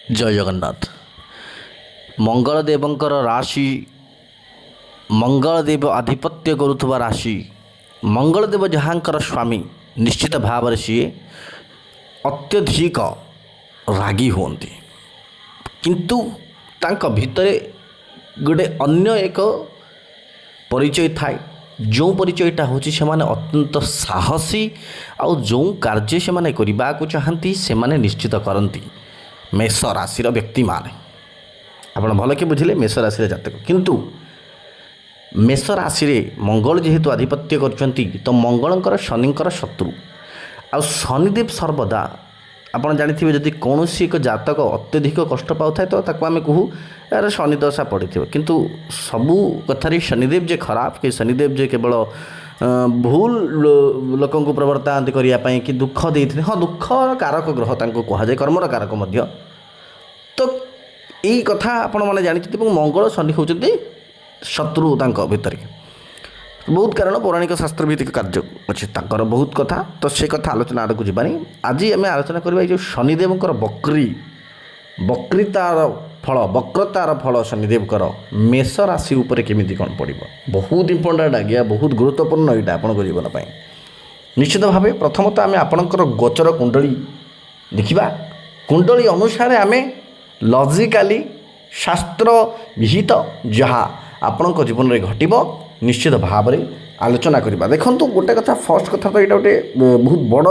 जय जगन्नाथ। मंगलदेवंकर राशि मंगलदेव आधिपत्य करुवा राशि मंगलदेव जहाँकर स्वामी निश्चित भाव सी अत्यधिक रागी हुंती किंतु तांका भितरे गोटे अन्य एक परिचय थाए जो परिचयटा हूँ से अत्यंत साहसी आउ जो कार्य से करने को चाहती से निश्चित करती मेष राशि व्यक्ति माने आप भल कि बुझे मेष राशि जातक किंतु मेष राशि मंगल जेहेतु आधिपत्य करछंती तो मंगलंकर शनिंकर शत्रु आ शनिदेव सर्वदा आपड़ जानी जदि कौन एक जातक अत्यधिक कष्ट पाऊ तो आम कहू यार शनि दशा पड़ी किंतु सबू कथार शनिदेव जे खराब कि शनिदेव जे केवल भूल लोक प्रवर्त्तांत करने कि दुख देते हाँ दुख कारक ग्रह कहुए कर्मर कारक तो यही कथा आपण मैंने जानते मंगल शनि होती शत्रु भितर बहुत कारण पौराणिक शास्त्र भित्तिक कार्य अच्छे ताकर बहुत कथा तो से कथा आलोचना आड़क जानी आज आम आलोचना करवा जो शनिदेवकर वक्रितार फल वक्रतार फल शनिदेवकर मेष राशि उपर केमिति कौन पड़ बहुत इंपोर्टाट आज्ञा बहुत गुरुत्वपूर्ण यहाँ आपण जीवन पर निश्चित भाव प्रथमतः आम आपणकर गोचर कुंडली देखा कुंडली अनुसार आम लॉजिकली शास्त्र विहित जहाँ आपण जीवन में घटब निश्चित भाव में आलोचना करवा देखो गोटे कथा फर्स्ट कथा तो यहाँ गोटे बहुत बड़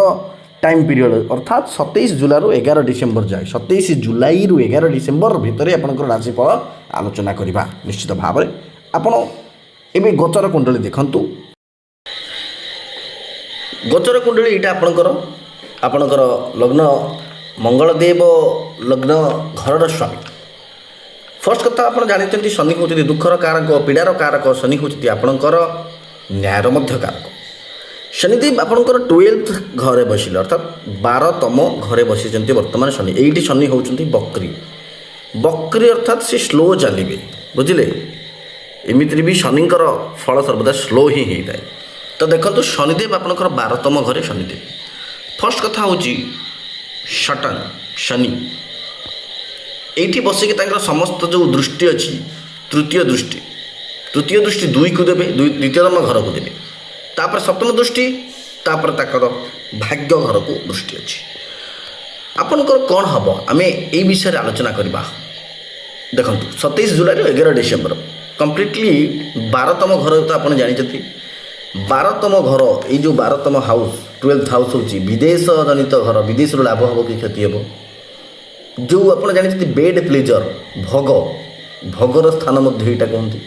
टाइम पीरियड अर्थात 27 जुलाई रु 11 डिसेम्बर जाए 27 जुलाई रु 11 डिसेम्बर भितर आपंकर राशिफल आलोचना करवा निश्चित भाव में आपण ए गोचर कुंडली देखु गोचर कुंडली यहाँ आपणकर लग्न मंगलदेव लग्न घर स्वामी फर्स्ट कथा आप जानते शनि हूँ दुखर कारक पीड़ार कारक शनि हूँ आपणकर न्यायर कारक शनिदेव आपणकर 12th घरे बसिले अर्थात 12तम घरे बसी वर्तमान शनि ये शनि होती बक्री बक्री अर्थात सी स्लो चलिए बुझे एमती भी शनिकर फल सर्वदा स्लो ही होता है तो देखो शनिदेव आपणकर 12तम घरे शनिदेव फर्स्ट कथा हूँ सटन शनि ये बसिक समस्त जो दृष्टि अच्छी तृतीय दृष्टि 2 को देवे द्वितीयतम घर को देवे तापर सप्तम दृष्टि तापर ताकर भाग्य घर को दृष्टि अच्छी आपनकर कौन हम आम ये विषय आलोचना करवा देखो 27 जुलाई 11 डिसेम्बर कम्प्लीटली 12तम घर तो आप जानते 12तम घर ये जो 12तम हाउस 12th हाउस हूँ विदेश जनित घर विदेश लाभ हम कि क्षति हम जो आप जानते बेड प्लेजर भोग भोगर स्थान यहाँ कहते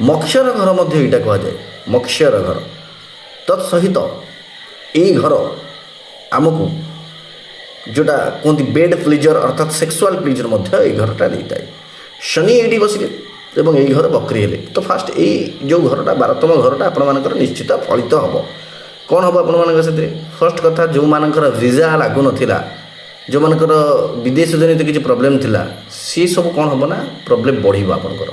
मक्षर घर यहाँ कहुए मक्षर घर तत्सहित यही घर आमको जोटा कहते बेड प्लेजर अर्थात सेक्सुआल प्लेजर ये घरटा देता है शनि ये बसिले एवं यही घर बकरी हेले तो फास्ट यही जो घरटा 12तम घरटा आपर निश्चित फलित हम कौन हम आप फर्स्ट कथा जो मानकर वीजा लागू नाला जो मानकर विदेश जनित किसी प्रोब्लेम थिला सी सब कौन हम ना प्रोब्लेम बढ़ आपंकर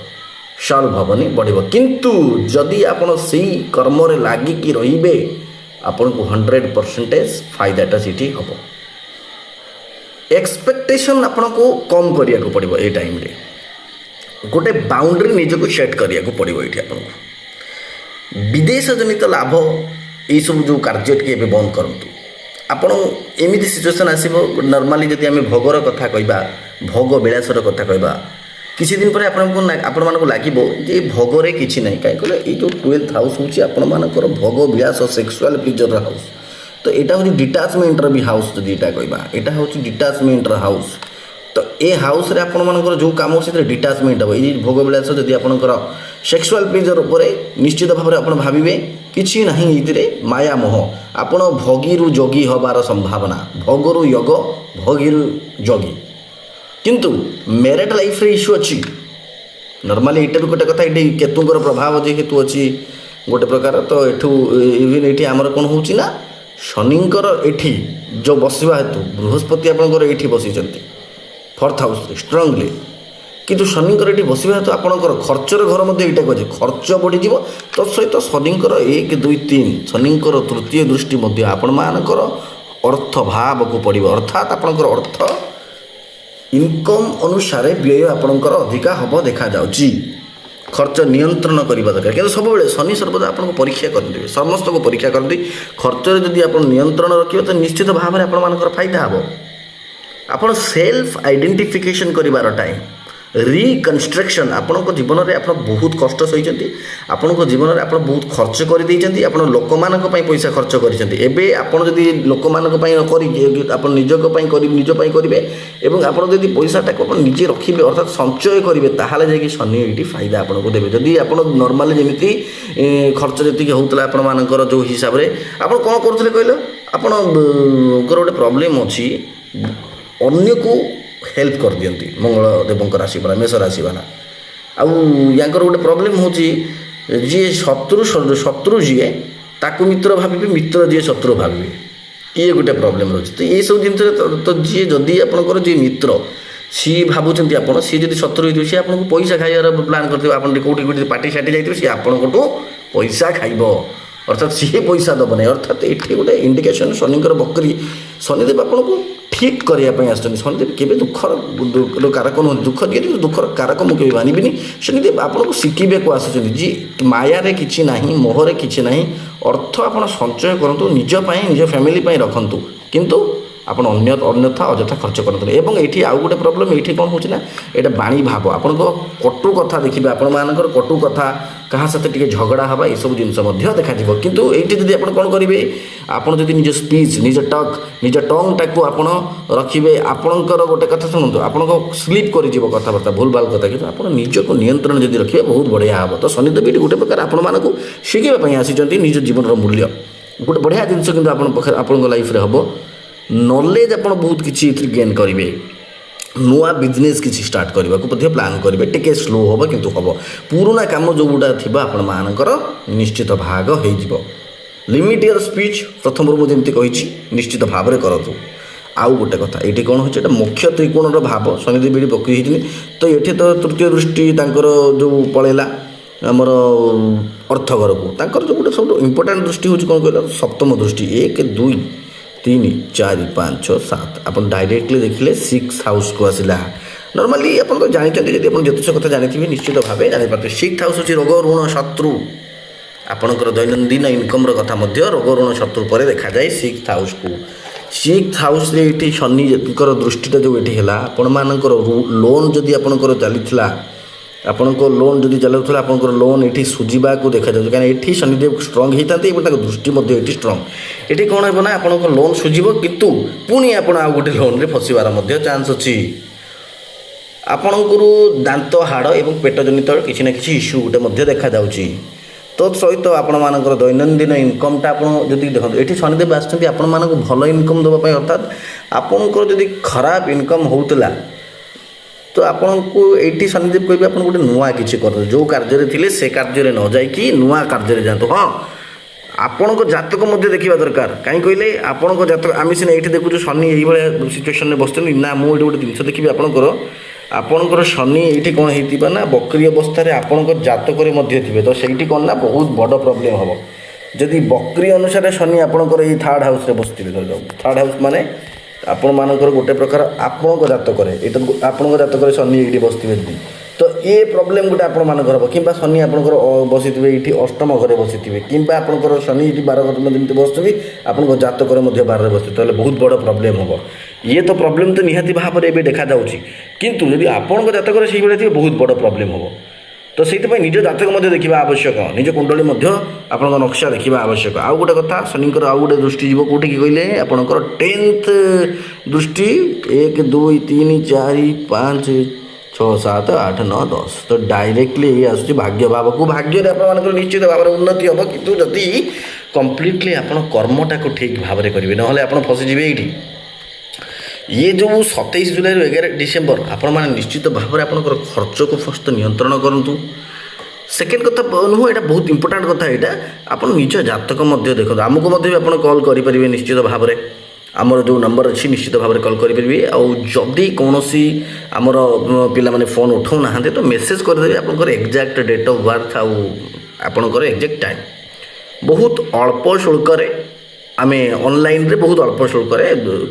सल्व हेनी बढ़ किंतु जदि आपड़ से कर्म लगिकी रे आपन को 100% फायदाटा सीठी हम एक्सपेक्टेशन आपन को कम करिया को पड़ो ये टाइम रे गोटे बाउंड्री निजक सेट करिया को पड़ो ये आपन को विदेश जनित लाभ ये सब जो कार्य टी बंद करंतु आपण एमती सिचुएसन आसो नर्माली जब आम भोगर कथा कहवा भोग विलासर कथा कहवा किसी दिन पर आपण मानक लगे भोगरे किसी ना कहीं ये जो 12th हाउस हूँ आपर भोग विलास सेक्सुआल प्लेजर हाउस तो यहाँ हूँ डिटाचमेंटर भी हाउस जब यहाँ कहवा यहाँ हूँ डिटाचमेंटर हाउस तो ये हाउस रे आपर जो कम से डिटाचमेंट हम ये भोग विलास जब आपंकर सेक्सुआल प्लेजर उपर निश्चित भाव में आप भावे किसी ना ये माया मोह आपण भोगीरु जोगी हबार संभावना भोगरु योग भोगीरु जोगी किंतु मैरिड लाइफ रे इश्यू अच्छी नॉर्मली ये भी गोटे कथा ये केतुंकर प्रभाव जेहेतु अच्छी गोटे प्रकार तो इवन ये आमर कौन हो शनिंकर एठी जो बसवा हेतु बृहस्पति आपंकर ये बसी 4th हाउस स्ट्रंगली किंतु शनिंकर ये बसवा हेतु आपंकर खर्चर घर यहाँ कहे खर्च बढ़ीज तत्सहित शनिंकर 1 2 3 शनिंकर तृतीय दृष्टि आपण मानकर अर्थ भाव को पड़ो अर्थात आपंकर अर्थ ଇନକମ୍ ଅନୁସାରେ ବ୍ୟୟ ଆପଣଙ୍କର ଅଧିକା ହେବ ଦେଖାଯାଉଛି। ଖର୍ଚ୍ଚ ନିୟନ୍ତ୍ରଣ କରିବା ଦରକାର, କିନ୍ତୁ ସବୁବେଳେ ଶନି ସର୍ବଦା ଆପଣଙ୍କୁ ପରୀକ୍ଷା କରିଦେବେ, ସମସ୍ତଙ୍କୁ ପରୀକ୍ଷା କରନ୍ତି। ଖର୍ଚ୍ଚରେ ଯଦି ଆପଣ ନିୟନ୍ତ୍ରଣ ରଖିବେ ତ ନିଶ୍ଚିତ ଭାବରେ ଆପଣମାନଙ୍କର ଫାଇଦା ହେବ। ଆପଣ ସେଲ୍ଫ ଆଇଡେଣ୍ଟିଫିକେସନ୍ କରିବାର ଟାଇମ୍, ରିକନଷ୍ଟ୍ରକ୍ସନ୍। ଆପଣଙ୍କ ଜୀବନରେ ଆପଣ ବହୁତ କଷ୍ଟ ସହିଛନ୍ତି, ଆପଣଙ୍କ ଜୀବନରେ ଆପଣ ବହୁତ ଖର୍ଚ୍ଚ କରିଦେଇଛନ୍ତି, ଆପଣ ଲୋକମାନଙ୍କ ପାଇଁ ପଇସା ଖର୍ଚ୍ଚ କରିଛନ୍ତି। ଏବେ ଆପଣ ଯଦି ଲୋକମାନଙ୍କ ପାଇଁ ନ କରିକି ଆପଣ ନିଜ ପାଇଁ କରିବେ ଏବଂ ଆପଣ ଯଦି ପଇସାଟାକୁ ଆପଣ ନିଜେ ରଖିବେ ଅର୍ଥାତ୍ ସଞ୍ଚୟ କରିବେ, ତାହେଲେ ଯାଇକି ଶନି ଏଇଠି ଫାଇଦା ଆପଣଙ୍କୁ ଦେବେ। ଯଦି ଆପଣ ନର୍ମାଲି ଯେମିତି ଖର୍ଚ୍ଚ ଯେତିକି ହେଉଥିଲା ଆପଣମାନଙ୍କର ଯେଉଁ ହିସାବରେ, ଆପଣ କ'ଣ କରୁଥିଲେ କହିଲ, ଆପଣଙ୍କର ଗୋଟେ ପ୍ରୋବ୍ଲେମ୍ ଅଛି, ଅନ୍ୟକୁ ହେଲ୍ପ କରିଦିଅନ୍ତି। ମଙ୍ଗଳ ଦେବଙ୍କ ରାଶି ବାଲା, ମେଷ ରାଶି ବାଲା। ଆଉ ୟାଙ୍କର ଗୋଟେ ପ୍ରୋବ୍ଲେମ୍ ହେଉଛି, ଯିଏ ଶତ୍ରୁ ଯିଏ ତାକୁ ମିତ୍ର ଭାବିବେ, ମିତ୍ର ଯିଏ ଶତ୍ରୁ ଭାବିବେ, ଇଏ ଗୋଟେ ପ୍ରୋବ୍ଲେମ୍ ରହୁଛି। ତ ଏଇସବୁ ଜିନିଷରେ ତ ଯିଏ ଯଦି ଆପଣଙ୍କର ଯିଏ ମିତ୍ର ସିଏ ଭାବୁଛନ୍ତି ଆପଣ, ସିଏ ଯଦି ଶତ୍ରୁ ହେଇଥିବ, ସିଏ ଆପଣଙ୍କୁ ପଇସା ଖାଇବାର ପ୍ଲାନ୍ କରିଥିବ। ଆପଣ କେଉଁଠି ପାର୍ଟି ସାଟି ଯାଇଥିବେ, ସିଏ ଆପଣଙ୍କଠୁ ପଇସା ଖାଇବ, ଅର୍ଥାତ୍ ସିଏ ପଇସା ଦେବ ନାହିଁ। ଅର୍ଥାତ୍ ଏଠି ଗୋଟେ ଇଣ୍ଡିକେସନ୍ ଶନିଙ୍କର ବକ୍ରି, ଶନିଦେବ ଆପଣଙ୍କୁ ଠିକ୍ କରିବା ପାଇଁ ଆସିଛନ୍ତି। ଶନିଦେବ କେବେ ଦୁଃଖର କାରକ ନୁହନ୍ତି, ଦୁଃଖ ଦିଏ କିନ୍ତୁ ଦୁଃଖର କାରକ ମୁଁ କେବେ ମାନିବିନି। ଶନିଦେବ ଆପଣଙ୍କୁ ଶିଖିବାକୁ ଆସୁଛନ୍ତି ଯେ ମାୟାରେ କିଛି ନାହିଁ, ମୋହରେ କିଛି ନାହିଁ। ଅର୍ଥ ଆପଣ ସଞ୍ଚୟ କରନ୍ତୁ, ନିଜ ପାଇଁ, ନିଜ ଫ୍ୟାମିଲି ପାଇଁ ରଖନ୍ତୁ, କିନ୍ତୁ ଆପଣ ଅନ୍ୟଥା ଅଯଥା ଖର୍ଚ୍ଚ କରନ୍ତୁନି। ଏବଂ ଏଇଠି ଆଉ ଗୋଟେ ପ୍ରୋବ୍ଲେମ୍, ଏଇଠି କ'ଣ ହେଉଛି ନା, ଏଇଟା ବାଣୀ ଭାବ, ଆପଣଙ୍କ କଟୁ କଥା ଦେଖିବେ, ଆପଣମାନଙ୍କର କଟୁ କଥା, କାହା ସହିତ ଟିକେ ଝଗଡ଼ା ହେବା, ଏସବୁ ଜିନିଷ ମଧ୍ୟ ଦେଖାଯିବ। କିନ୍ତୁ ଏଇଠି ଯଦି ଆପଣ କ'ଣ କରିବେ, ଆପଣ ଯଦି ନିଜ ସ୍ପିଚ୍, ନିଜ ଟଙ୍ଗ୍ଟାକୁ ଆପଣ ରଖିବେ, ଆପଣଙ୍କର ଗୋଟେ କଥା ଶୁଣନ୍ତୁ, ଆପଣଙ୍କ ସ୍ଲିପ୍ କରିଯିବ କଥାବାର୍ତ୍ତା, ଭୁଲଭାଲ କଥା, କିନ୍ତୁ ଆପଣ ନିଜକୁ ନିୟନ୍ତ୍ରଣ ଯଦି ରଖିବେ ବହୁତ ବଢ଼ିଆ ହେବ। ତ ଶନିଦେବ ଏଠି ଗୋଟେ ପ୍ରକାର ଆପଣମାନଙ୍କୁ ଶିଖିବା ପାଇଁ ଆସିଛନ୍ତି ନିଜ ଜୀବନର ମୂଲ୍ୟ। ଗୋଟେ ବଢ଼ିଆ ଜିନିଷ କିନ୍ତୁ ଆପଣଙ୍କ ଲାଇଫ୍ରେ ହେବ। ନଲେଜ୍ ଆପଣ ବହୁତ କିଛି ଏଥିରେ ଗେନ୍ କରିବେ। ନୂଆ ବିଜନେସ୍ କିଛି ଷ୍ଟାର୍ଟ କରିବାକୁ ମଧ୍ୟ ପ୍ଲାନ୍ କରିବେ, ଟିକେ ସ୍ଲୋ ହେବ କିନ୍ତୁ ହେବ। ପୁରୁଣା କାମ ଯେଉଁଗୁଡ଼ା ଥିବ ଆପଣମାନଙ୍କର ନିଶ୍ଚିତ ଭାଗ ହେଇଯିବ। ଲିମିଟ୍ ୟର୍ ସ୍ପିଚ୍, ପ୍ରଥମରୁ ମୁଁ ଯେମିତି କହିଛି ନିଶ୍ଚିତ ଭାବରେ କରନ୍ତୁ। ଆଉ ଗୋଟେ କଥା, ଏଇଠି କ'ଣ ହେଉଛି, ଏଇଟା ମୁଖ୍ୟ ତ୍ରିକୋଣର ଭାବ, ଶନିଦେବ ଏଠି ବକ୍ରି ହେଇଛନ୍ତି। ତ ଏଠି ତ ତୃତୀୟ ଦୃଷ୍ଟି ତାଙ୍କର ଯେଉଁ ପଳେଇଲା ଆମର ଅର୍ଥ ଘରକୁ, ତାଙ୍କର ଯେଉଁ ଗୋଟେ ସବୁଠୁ ଇମ୍ପୋର୍ଟାଣ୍ଟ ଦୃଷ୍ଟି ହେଉଛି କ'ଣ କହିଲ, ସପ୍ତମ ଦୃଷ୍ଟି। 1 2 3 4 5 6 7, ଆପଣ ଡାଇରେକ୍ଟଲି ଦେଖିଲେ 6th ହାଉସ୍କୁ ଆସିଲା। ନର୍ମାଲି ଆପଣ ତ ଜାଣିଛନ୍ତି, ଯଦି ଆପଣ ଜ୍ୟୋତିଷ କଥା ଜାଣିଥିବେ ନିଶ୍ଚିତ ଭାବେ ଜାଣିପାରୁଥିବେ। 6th ହାଉସ୍ ହେଉଛି ରୋଗ, ଋଣ, ଶତ୍ରୁ। ଆପଣଙ୍କର ଦୈନନ୍ଦିନ ଇନକମ୍ର କଥା ମଧ୍ୟ ରୋଗ, ଋଣ, ଶତ୍ରୁ ପରେ ଦେଖାଯାଏ 6th ହାଉସ୍କୁ। 6th ହାଉସ୍ରେ ଏଇଠି ଶନିଙ୍କର ଦୃଷ୍ଟିଟା ଯେଉଁ ଏଠି ହେଲା, ଆପଣମାନଙ୍କର ଲୋନ୍ ଯଦି ଆପଣଙ୍କର ଚାଲିଥିଲା, ଆପଣଙ୍କ ଲୋନ୍ ଯଦି ଚାଲୁଥିଲା, ଆପଣଙ୍କର ଲୋନ୍ ଏଠି ସୁଝିବାକୁ ଦେଖାଯାଉଛି। କାହିଁକିନା ଏଠି ଶନିଦେବ ଷ୍ଟ୍ରଙ୍ଗ ହେଇଥାନ୍ତି ଏବଂ ତାଙ୍କ ଦୃଷ୍ଟି ମଧ୍ୟ ଏଠି ଷ୍ଟ୍ରଙ୍ଗ। ଏଠି କ'ଣ ହେବ ନା, ଆପଣଙ୍କ ଲୋନ୍ ସୁଝିବ, କିନ୍ତୁ ପୁଣି ଆପଣ ଆଉ ଗୋଟେ ଲୋନ୍ରେ ଫସିବାର ମଧ୍ୟ ଚାନ୍ସ ଅଛି। ଆପଣଙ୍କର ଦାନ୍ତ, ହାଡ଼ ଏବଂ ପେଟ ଜନିତ କିଛି ନା କିଛି ଇସ୍ୟୁ ଗୋଟେ ମଧ୍ୟ ଦେଖାଯାଉଛି। ତ ସହିତ ଆପଣମାନଙ୍କର ଦୈନନ୍ଦିନ ଇନକମ୍ଟା ଆପଣ ଯଦି ଦେଖନ୍ତୁ, ଏଠି ଶନିଦେବ ଆସିଛନ୍ତି ଆପଣମାନଙ୍କୁ ଭଲ ଇନକମ୍ ଦେବା ପାଇଁ। ଅର୍ଥାତ୍ ଆପଣଙ୍କର ଯଦି ଖରାପ ଇନକମ୍ ହେଉଥିଲା, ତ ଆପଣଙ୍କୁ ଏଇଠି ଶନିଦେବ କହିବେ ଆପଣ ଗୋଟେ ନୂଆ କିଛି କରନ୍ତୁ, ଯେଉଁ କାର୍ଯ୍ୟରେ ଥିଲେ ସେ କାର୍ଯ୍ୟରେ ନ ଯାଇକି ନୂଆ କାର୍ଯ୍ୟରେ ଯାଆନ୍ତୁ। ହଁ, ଆପଣଙ୍କ ଜାତକ ମଧ୍ୟ ଦେଖିବା ଦରକାର। କାହିଁ କହିଲେ, ଆପଣଙ୍କ ଜାତକ, ଆମେ ସିନା ଏଇଠି ଦେଖୁଛୁ ଶନି ଏଇଭଳିଆ ସିଚୁଏସନ୍ରେ ବସିଛନ୍ତି, ନା ମୁଁ ଏଇଠି ଗୋଟେ ଜିନିଷ ଦେଖିବି, ଆପଣଙ୍କର ଶନି ଏଇଠି କ'ଣ ହେଇଥିବ ନା, ବକ୍ରି ଅବସ୍ଥାରେ ଆପଣଙ୍କ ଜାତକରେ ମଧ୍ୟ ଥିବେ। ତ ସେଇଠି କ'ଣ ନା, ବହୁତ ବଡ଼ ପ୍ରୋବ୍ଲେମ୍ ହେବ। ଯଦି ବକ୍ରି ଅନୁସାରେ ଶନି ଆପଣଙ୍କର ଏଇ 3rd ହାଉସ୍ରେ ବସିଥିବେ, ଧରିଯାଉ 3rd ହାଉସ୍ ମାନେ ଆପଣମାନଙ୍କର ଗୋଟେ ପ୍ରକାର ଆପଣଙ୍କ ଜାତକରେ, ଏଇଟା ଆପଣଙ୍କ ଜାତକରେ ଶନି ଏଇଠି ବସିଥିବେ ଯଦି, ତ ଏ ପ୍ରୋବ୍ଲେମ୍ ଗୋଟେ ଆପଣମାନଙ୍କର ହେବ। କିମ୍ବା ଶନି ଆପଣଙ୍କର ବସିଥିବେ ଏଇଠି ଅଷ୍ଟମ ଘରେ ବସିଥିବେ, କିମ୍ବା ଆପଣଙ୍କର ଶନି ଏଇଠି 12 ଘରେ ଯେମିତି ବସୁଛନ୍ତି, ଆପଣଙ୍କ ଜାତକରେ ମଧ୍ୟ 12ରେ ବସିଥିବେ, ତାହେଲେ ବହୁତ ବଡ଼ ପ୍ରୋବ୍ଲେମ୍ ହେବ। ଇଏ ତ ପ୍ରୋବ୍ଲେମ୍ ତ ନିହାତି ଭାବରେ ଏବେ ଦେଖାଯାଉଛି, କିନ୍ତୁ ଯଦି ଆପଣଙ୍କ ଜାତକରେ ସେଇଭଳିଆ ଥିବେ ବହୁତ ବଡ଼ ପ୍ରୋବ୍ଲେମ୍ ହେବ। ତ ସେଇଥିପାଇଁ ନିଜ ଜାତକ ମଧ୍ୟ ଦେଖିବା ଆବଶ୍ୟକ, ନିଜ କୁଣ୍ଡଳୀ ମଧ୍ୟ ଆପଣଙ୍କ ନକ୍ସା ଦେଖିବା ଆବଶ୍ୟକ। ଆଉ ଗୋଟେ କଥା, ଶନିଙ୍କର ଆଉ ଗୋଟେ ଦୃଷ୍ଟି ଯିବ କେଉଁଠିକି କହିଲେ, ଆପଣଙ୍କର 10th ଦୃଷ୍ଟି, 1 2 3 4 5 6 7 8 9 10। ତ ଡାଇରେକ୍ଟଲି ଏଇ ଆସୁଛି ଭାଗ୍ୟ ଭାବକୁ। ଭାଗ୍ୟରେ ଆପଣମାନଙ୍କର ନିଶ୍ଚିତ ଭାବରେ ଉନ୍ନତି ହେବ, କିନ୍ତୁ ଯଦି କମ୍ପ୍ଲିଟଲି ଆପଣ କର୍ମଟାକୁ ଠିକ୍ ଭାବରେ କରିବେ, ନହେଲେ ଆପଣ ଫସିଯିବେ ଏଇଠି। ଇଏ ଯେଉଁ 27 ଜୁଲାଇରୁ 11 ଡିସେମ୍ବର, ଆପଣମାନେ ନିଶ୍ଚିତ ଭାବରେ ଆପଣଙ୍କର ଖର୍ଚ୍ଚକୁ ଫାଷ୍ଟ ନିୟନ୍ତ୍ରଣ କରନ୍ତୁ। ସେକେଣ୍ଡ କଥା ନୁହଁ, ଏଇଟା ବହୁତ ଇମ୍ପୋର୍ଟାଣ୍ଟ କଥା, ଏଇଟା ଆପଣ ନିଜ ଜାତକ ମଧ୍ୟ ଦେଖନ୍ତୁ। ଆମକୁ ମଧ୍ୟ ବି ଆପଣ କଲ୍ କରିପାରିବେ ନିଶ୍ଚିତ ଭାବରେ, ଆମର ଯେଉଁ ନମ୍ବର ଅଛି ନିଶ୍ଚିତ ଭାବରେ କଲ୍ କରିପାରିବେ। ଆଉ ଯଦି କୌଣସି ଆମର ପିଲାମାନେ ଫୋନ୍ ଉଠାଉନାହାନ୍ତି, ତ ମେସେଜ୍ କରିଦେବେ ଆପଣଙ୍କର ଏକ୍ଜାକ୍ଟ ଡେଟ୍ ଅଫ୍ ବାର୍ଥ ଆଉ ଆପଣଙ୍କର ଏକ୍ଜାକ୍ଟ ଟାଇମ୍। ବହୁତ ଅଳ୍ପ ଶୁଳ୍କରେ आम ऑनलाइन रे बहुत अल्प शुल्क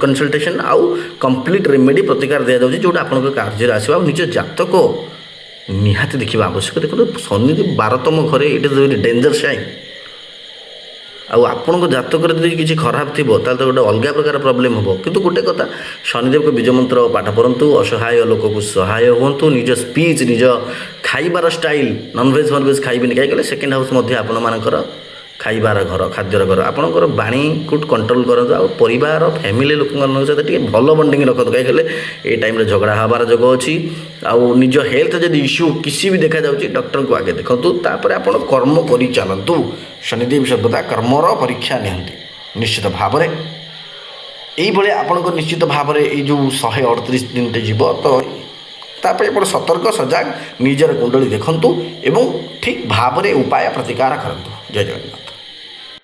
कनसल्टेशन आउ कंप्लीट रेमेडी प्रतिकार दिया जाउछि जोटा आपन कार्य आसवा निज जातक निहाती देखा आवश्यक। देखो शनि 12तम घरे इट इज डेंजर साइन आउ आपण जातक किसी खराब थी तो गोटे अलग प्रकार प्रोब्लेम हम किंतु गोटे कथा शनिदेव को बीज मंत्र पाठ पढ़ु असहाय लोक को सहाय हूँ निज स्पीच निज खाइबार स्टाइल नॉनवेज फनवेज खाइबेनि कहीं सेकेंड हाउस आपण मानकर खाइबार घर खाद्यर घर आपणकर बाणी को कंट्रोल करूँ आ परिवार फैमिली लोक सहित भल बंडिंग रखते कहीं ये टाइम झगड़ा हबार जोग अच्छी आउ निज हेल्थ जदि इश्यू किसी भी देखा जाऊँगी डॉक्टर को आगे देखूँ तापर आप कर्म कर चलतु। शनिदेव सर्वदा कर्मर परीक्षा निहंती निश्चित भाव में यही आपण निश्चित भाव में ये जो 138 दिन जीव तो तापर आप सतर्क सजाग निजर कुंडली देखंतु एवं ठीक भाव में उपाय प्रतिकार करंतु। जय जगन्नाथ।